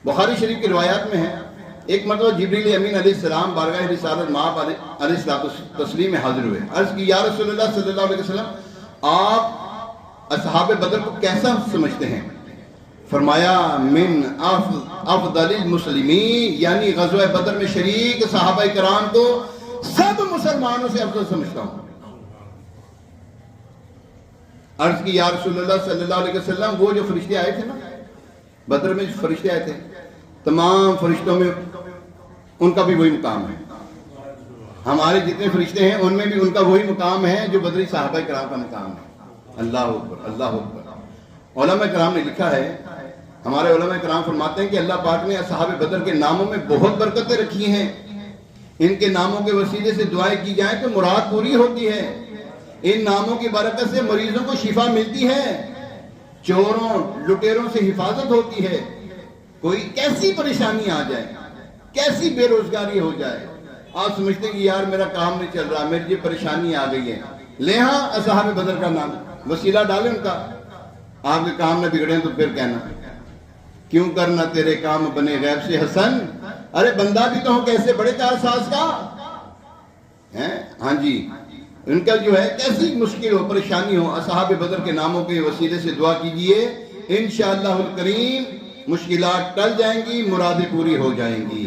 بخاری شریف کی روایات میں ہے، ایک مرتبہ جبریل امین علیہ السلام بارگاہ رسالت مآب علیہ التسلیم میں حاضر ہوئے، عرض کی یا رسول اللہ صلی اللہ علیہ وسلم آپ اصحاب بدر کو کیسا سمجھتے ہیں؟ فرمایا من افضل المسلمین، یعنی غزوہ بدر میں شریک صحابہ کرام کو سب مسلمانوں سے افضل سمجھتا ہوں۔ عرض کی یا رسول اللہ صلی اللہ علیہ وسلم وہ جو فرشتے آئے تھے نا بدر میں، جو فرشتے آئے تھے تمام فرشتوں میں ان کا بھی وہی مقام ہے، ہمارے جتنے فرشتے ہیں ان میں بھی ان کا وہی مقام ہے جو بدری صحابہ کرام کا مقام ہے۔ اللہ اکبر، اللہ اکبر۔ علماء کرام نے لکھا ہے، ہمارے علماء کرام فرماتے ہیں کہ اللہ پاک نے اصحاب بدر کے ناموں میں بہت برکتیں رکھی ہیں، ان کے ناموں کے وسیلے سے دعائیں کی جائیں تو مراد پوری ہوتی ہے، ان ناموں کی برکت سے مریضوں کو شفا ملتی ہے، چوروں لٹیروں سے حفاظت ہوتی ہے، کوئی کیسی پریشانی آ جائے، کیسی بے روزگاری ہو جائے، آپ سمجھتے ہیں کہ یار میرا کام نہیں چل رہا، میری یہ پریشانی آ گئی ہے، لے ہاں اصحاب بدر کا نام، وسیلہ ڈالیں ان کا، آپ کے کام نہ بگڑیں تو پھر کہنا کیوں کرنا تیرے کام بنے غیب سے حسن، ارے بندہ بھی تو ہو کیسے بڑے کار ساز کا ہے۔ ہاں جی، ان کا جو ہے کیسی مشکل ہو، پریشانی ہو، اصحاب بدر کے ناموں کے وسیلے سے دعا کیجئے، انشاءاللہ الکریم مشکلات ٹل جائیں گی، مرادیں پوری ہو جائیں گی۔